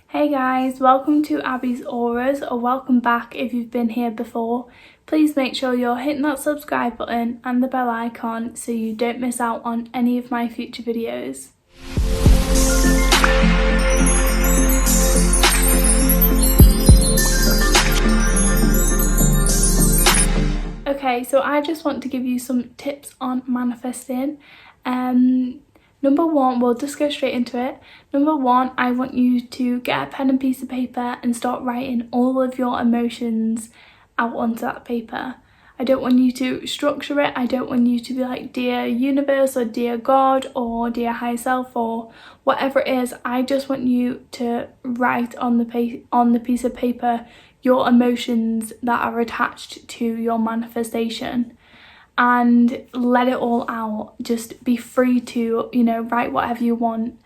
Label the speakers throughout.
Speaker 1: Hey guys, welcome to Abby's Auras, or welcome back if you've been here before. Please make sure you're hitting that subscribe button and the bell icon so you don't miss out on any of my future videos. Okay, so I just want to give you some tips on manifesting. Number one, we'll just go straight into it. Number one, I want you to get a pen and piece of paper and start writing all of your emotions out onto that paper. I don't want you to structure it. I don't want you to be like, dear universe, or dear God, or dear higher self, or whatever it is. I just want you to write on the piece of paper your emotions that are attached to your manifestation. And let it all out. Just be free to, write whatever you want.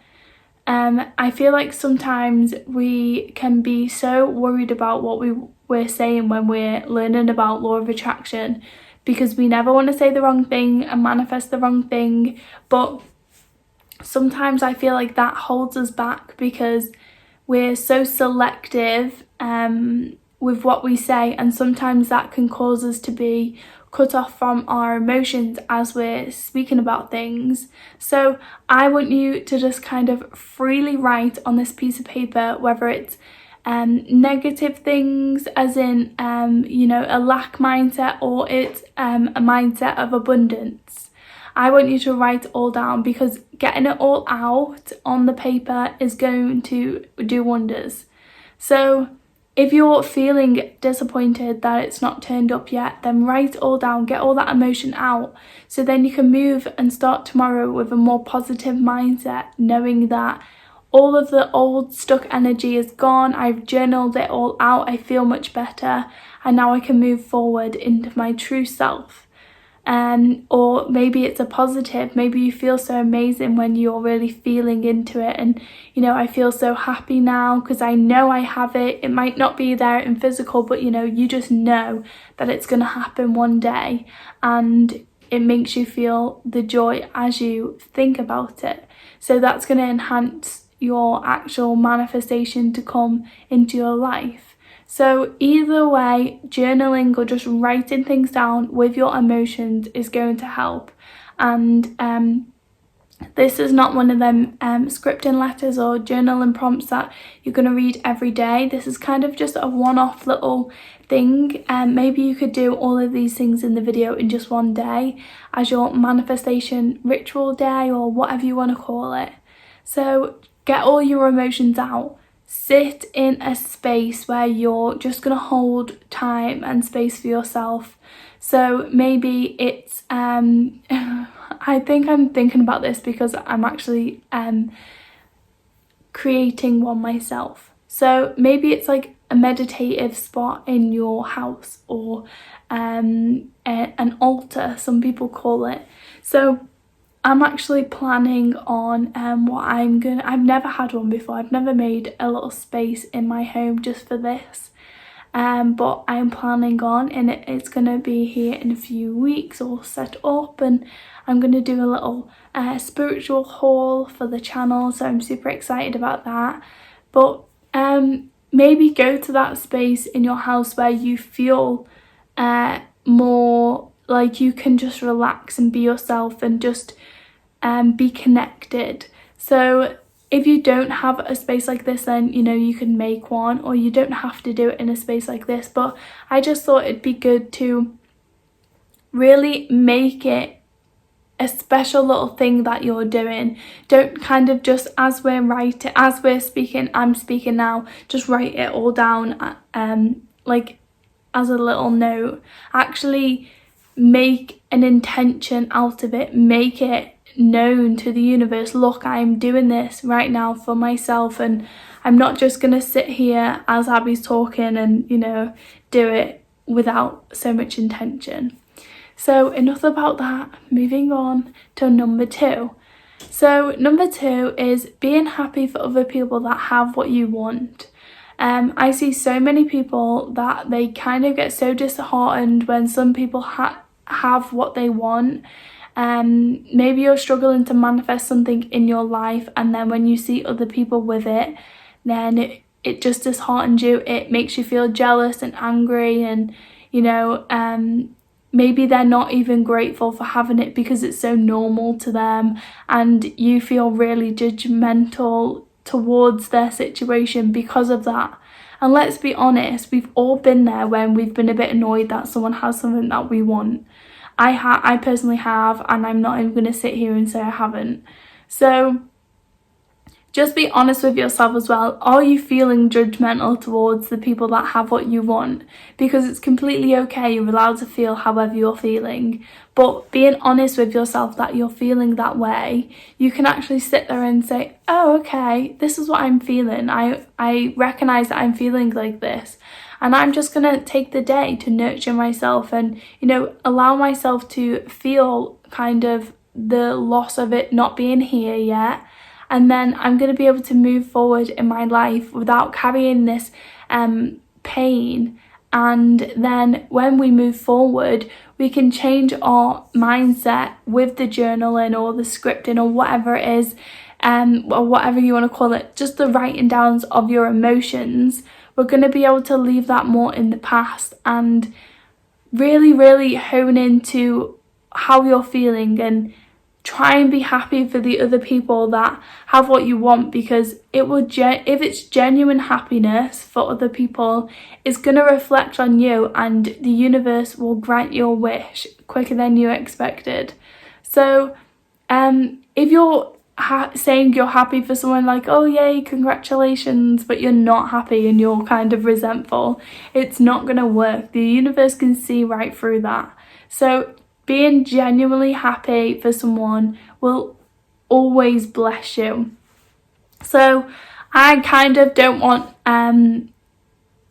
Speaker 1: I feel like sometimes we can be so worried about what we're saying when we're learning about law of attraction, because we never want to say the wrong thing and manifest the wrong thing. But sometimes I feel like that holds us back because we're so selective with what we say, and sometimes that can cause us to be cut off from our emotions as we're speaking about things. So I want you to just kind of freely write on this piece of paper, whether it's negative things as in a lack mindset, or it's a mindset of abundance. I want you to write it all down, because getting it all out on the paper is going to do wonders. So if you're feeling disappointed that it's not turned up yet, then write it all down, get all that emotion out, so then you can move and start tomorrow with a more positive mindset, knowing that all of the old stuck energy is gone. I've journaled it all out, I feel much better, and now I can move forward into my true self. Or maybe it's a positive, maybe you feel so amazing when you're really feeling into it, and I feel so happy now because I know I have it. It might not be there in physical, but you just know that it's going to happen one day, and it makes you feel the joy as you think about it. So that's going to enhance your actual manifestation to come into your life. So either way, journaling or just writing things down with your emotions is going to help. And this is not one of them scripting letters or journaling prompts that you're going to read every day. This is kind of just a one-off little thing. Maybe you could do all of these things in the video in just one day as your manifestation ritual day, or whatever you want to call it. So get all your emotions out. Sit in a space where you're just going to hold time and space for yourself. So maybe it's, I think I'm thinking about this because I'm actually creating one myself. So maybe it's like a meditative spot in your house, or an altar, some people call it. So I'm actually planning on I've never had one before. I've never made a little space in my home just for this. But I'm planning on, and it's going to be here in a few weeks all set up, and I'm going to do a little spiritual haul for the channel, so I'm super excited about that. But maybe go to that space in your house where you feel more like you can just relax and be yourself and just be connected. So if you don't have a space like this, then you can make one, or you don't have to do it in a space like this. But I just thought it'd be good to really make it a special little thing that you're doing. Don't kind of just as we're speaking, I'm speaking now, just write it all down like as a little note. Actually make an intention out of it. Make it known to the universe. Look, I'm doing this right now for myself, and I'm not just gonna sit here as Abby's talking and do it without so much intention. So enough about that, moving on to number two. So number two is being happy for other people that have what you want. I see so many people that they kind of get so disheartened when some people have what they want. Maybe you're struggling to manifest something in your life, and then when you see other people with it, then it just disheartens you. It makes you feel jealous and angry, and you know, maybe they're not even grateful for having it because it's so normal to them, and you feel really judgmental towards their situation because of that. And let's be honest, we've all been there when we've been a bit annoyed that someone has something that we want. I personally have, and I'm not even going to sit here and say I haven't. So just be honest with yourself as well. Are you feeling judgmental towards the people that have what you want? Because it's completely okay, you're allowed to feel however you're feeling. But being honest with yourself that you're feeling that way, you can actually sit there and say, oh, okay, this is what I'm feeling. I recognise that I'm feeling like this. And I'm just going to take the day to nurture myself and, you know, allow myself to feel kind of the loss of it not being here yet. And then I'm going to be able to move forward in my life without carrying this pain. And then when we move forward, we can change our mindset with the journaling or the scripting or whatever it is, or whatever you want to call it, just the writing downs of your emotions. We're going to be able to leave that more in the past and really, really hone into how you're feeling and try and be happy for the other people that have what you want, because it will if it's genuine happiness for other people, it's going to reflect on you, and the universe will grant your wish quicker than you expected. So if you're saying you're happy for someone, like, oh yay, congratulations, but you're not happy and you're kind of resentful, it's not going to work. The universe can see right through that. So being genuinely happy for someone will always bless you. So I kind of don't want,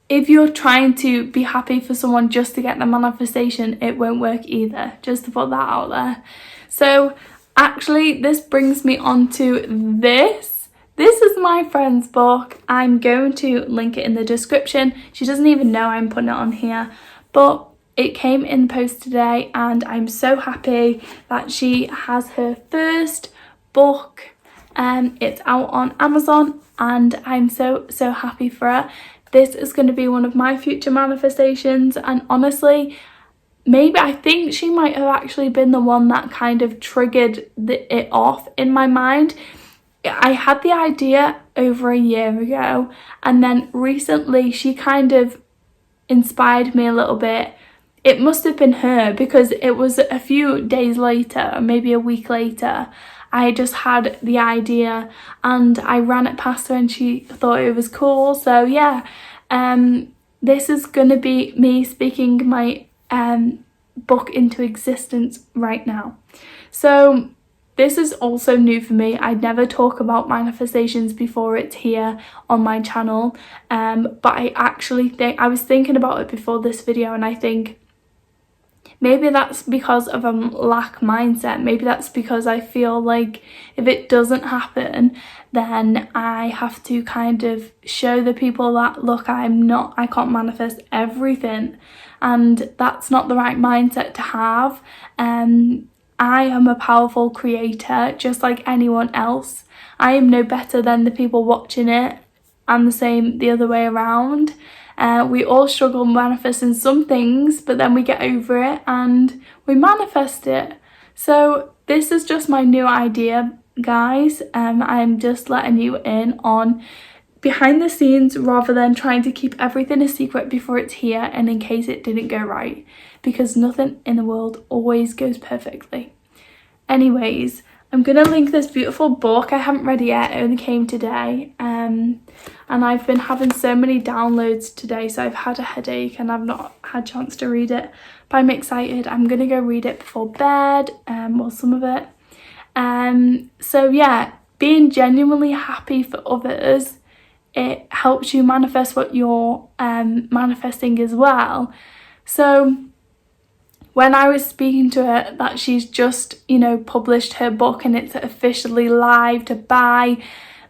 Speaker 1: if you're trying to be happy for someone just to get the manifestation, it won't work either, just to put that out there. So actually, this brings me on to this. This is my friend's book. I'm going to link it in the description. She doesn't even know I'm putting it on here, but it came in the post today, and I'm so happy that she has her first book. It's out on Amazon, and I'm so happy for her. This is going to be one of my future manifestations, and honestly, maybe I think she might have actually been the one that kind of triggered it off in my mind. I had the idea over a year ago, and then recently she kind of inspired me a little bit. It must have been her, because it was a few days later, maybe a week later, I just had the idea and I ran it past her and she thought it was cool. So yeah, this is going to be me speaking my book into existence right now. So this is also new for me. I never talk about manifestations before it's here on my channel, but I actually think, I was thinking about it before this video, and I think maybe that's because of a lack mindset. Maybe that's because I feel like if it doesn't happen, then I have to kind of show the people that, look, I can't manifest everything, and that's not the right mindset to have. I am a powerful creator just like anyone else. I am no better than the people watching it, and the same the other way around. We all struggle manifesting some things, but then we get over it and we manifest it. So this is just my new idea, guys. I'm just letting you in on behind the scenes rather than trying to keep everything a secret before it's here and in case it didn't go right, because nothing in the world always goes perfectly. Anyways, I'm going to link this beautiful book. I haven't read it yet, it only came today. And I've been having so many downloads today, so I've had a headache and I've not had a chance to read it. But I'm excited. I'm going to go read it before bed, or some of it. So yeah, being genuinely happy for others, it helps you manifest what you're manifesting as well. So when I was speaking to her that she's just, you know, published her book and it's officially live to buy,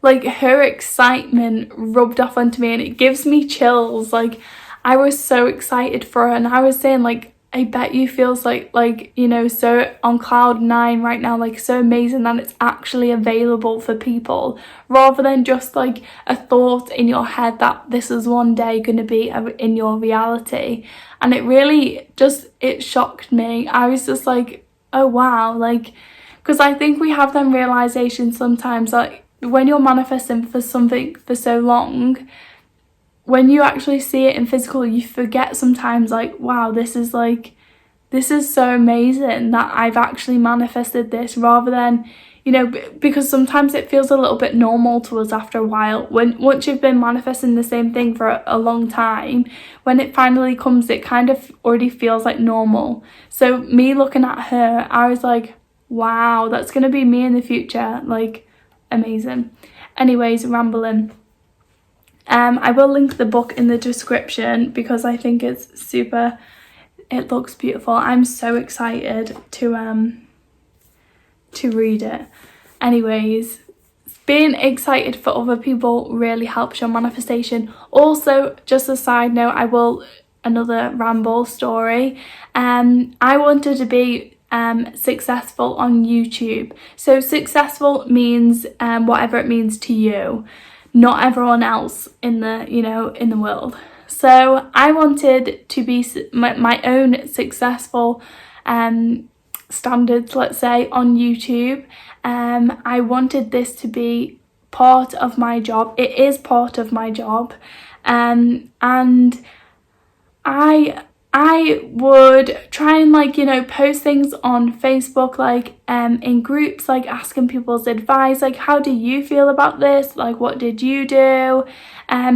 Speaker 1: like, her excitement rubbed off onto me and it gives me chills. Like, I was so excited for her, and I was saying, like, I bet you feels like, you know, so on cloud nine right now, like so amazing that it's actually available for people, rather than just like a thought in your head that this is one day going to be in your reality. And it really just, it shocked me. I was just like, oh wow, like, because I think we have them realizations sometimes, like when you're manifesting for something for so long, when you actually see it in physical, you forget sometimes, like, wow, this is so amazing that I've actually manifested this, rather than, you know, because sometimes it feels a little bit normal to us after a while. Once you've been manifesting the same thing for a long time, when it finally comes, it kind of already feels like normal. So me looking at her, I was like, wow, that's going to be me in the future, like, amazing. Anyways, rambling. I will link the book in the description because I think it's super, it looks beautiful. I'm so excited to read it. Anyways, being excited for other people really helps your manifestation. Also, just a side note, another ramble story. I wanted to be successful on YouTube. So successful means whatever it means to you, not everyone else in the, you know, in the world. So I wanted to be my own successful standards, let's say, on YouTube. I wanted this to be part of my job. It is part of my job. And I would try and, like, you know, post things on Facebook, like in groups, like asking people's advice, like, how do you feel about this, like, what did you do?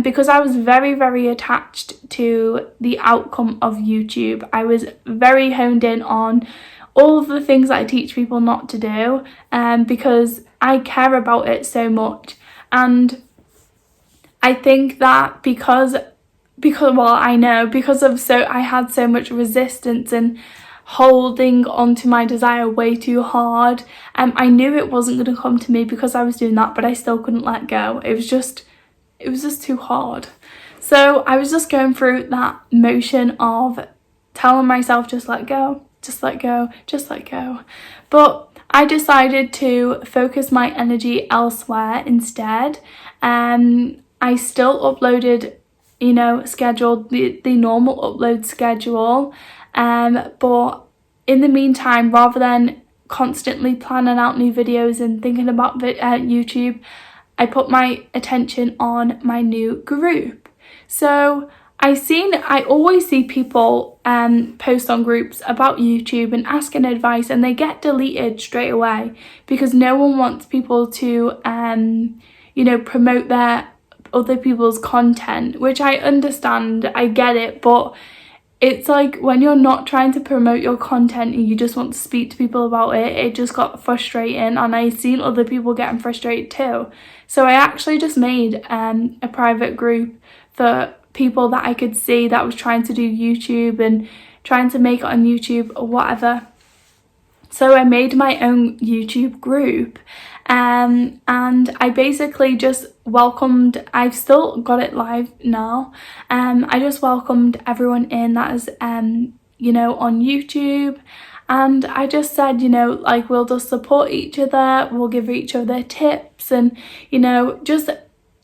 Speaker 1: Because I was very, very attached to the outcome of YouTube. I was very honed in on all of the things that I teach people not to do, because I care about it so much. And I think that because I had so much resistance and holding on to my desire way too hard. I knew it wasn't going to come to me because I was doing that, but I still couldn't let go. It was just too hard. So I was just going through that motion of telling myself, just let go, just let go, just let go. But I decided to focus my energy elsewhere instead. I still uploaded, you know, scheduled the normal upload schedule, but in the meantime, rather than constantly planning out new videos and thinking about YouTube, I put my attention on my new group. So I always see people post on groups about YouTube and asking advice, and they get deleted straight away because no one wants people to you know, promote their other people's content, which I understand, I get it, but it's like when you're not trying to promote your content and you just want to speak to people about it, it just got frustrating, and I've seen other people getting frustrated too. So I actually just made a private group for people that I could see that was trying to do YouTube and trying to make it on YouTube or whatever. So I made my own YouTube group, and I basically just welcomed, I've still got it live now, I just welcomed everyone in that is you know, on YouTube, and I just said, you know, like, we'll just support each other, we'll give each other tips, and, you know, just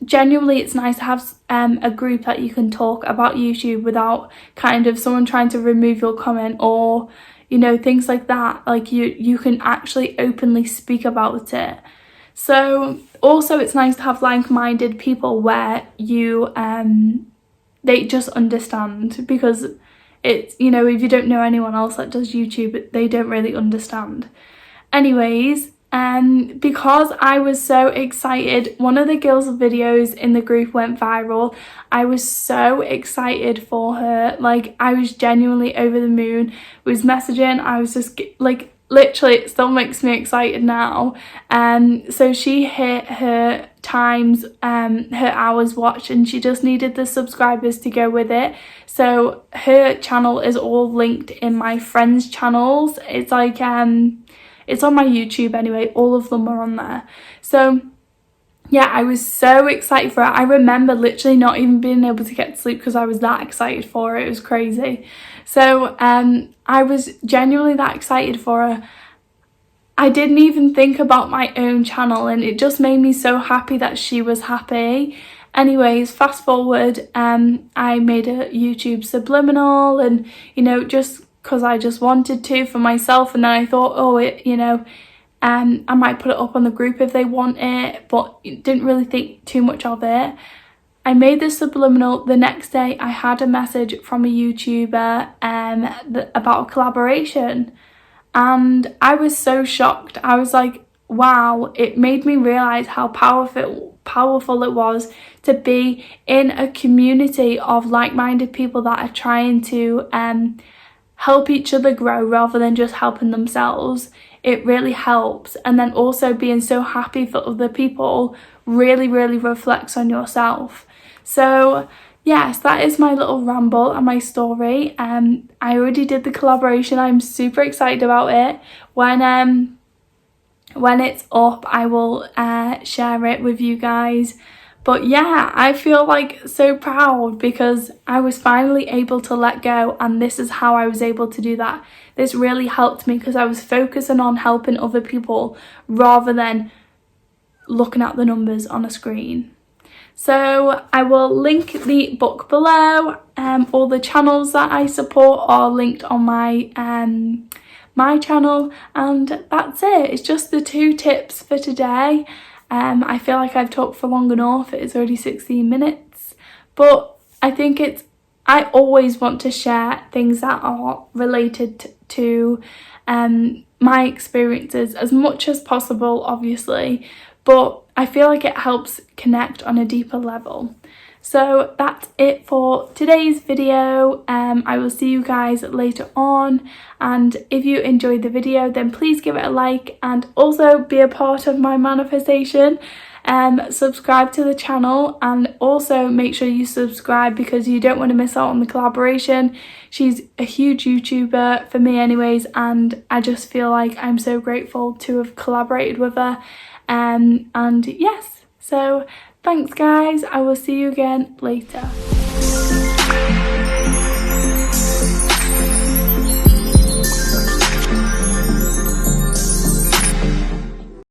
Speaker 1: genuinely it's nice to have a group that you can talk about YouTube without kind of someone trying to remove your comment or, you know, things like that. Like, you can actually openly speak about it. So also it's nice to have like-minded people where you they just understand, because it's, you know, if you don't know anyone else that does YouTube, they don't really understand. Anyways, because I was so excited, one of the girls' videos in the group went viral. I was so excited for her, like, I was genuinely over the moon. Was messaging, I was just like, literally, it still makes me excited now. So she hit her times, her hours watched, and she just needed the subscribers to go with it. So her channel is all linked in my friends' channels. It's like it's on my YouTube anyway, all of them are on there. So yeah, I was so excited for it. I remember literally not even being able to get to sleep because I was that excited for it. It was crazy. So I was genuinely that excited for her. I didn't even think about my own channel, and it just made me so happy that she was happy. Anyways, fast forward, I made a YouTube subliminal, and you know, just because I just wanted to for myself, and then I thought, oh, I might put it up on the group if they want it, but didn't really think too much of it. I made this subliminal. The next day I had a message from a YouTuber about a collaboration, and I was so shocked. I was like, wow, it made me realise how powerful it was to be in a community of like-minded people that are trying to help each other grow rather than just helping themselves. It really helps. And then also being so happy for other people really, really reflects on yourself. So yes, that is my little ramble and my story. I already did the collaboration. I'm super excited about it. When it's up, I will share it with you guys. But yeah, I feel like so proud because I was finally able to let go, and this is how I was able to do that. This really helped me because I was focusing on helping other people rather than looking at the numbers on a screen. So I will link the book below. All the channels that I support are linked on my my channel, and that's it. It's just the 2 tips for today. I feel like I've talked for long enough. It's already 16 minutes, but I think I always want to share things that are related to my experiences as much as possible, obviously, but I feel like it helps connect on a deeper level. So that's it for today's video. I will see you guys later on, and if you enjoyed the video then please give it a like and also be a part of my manifestation. Subscribe to the channel, and also make sure you subscribe because you don't want to miss out on the collaboration. She's a huge YouTuber for me anyways, and I just feel like I'm so grateful to have collaborated with her. And yes, so thanks guys, I will see you again later.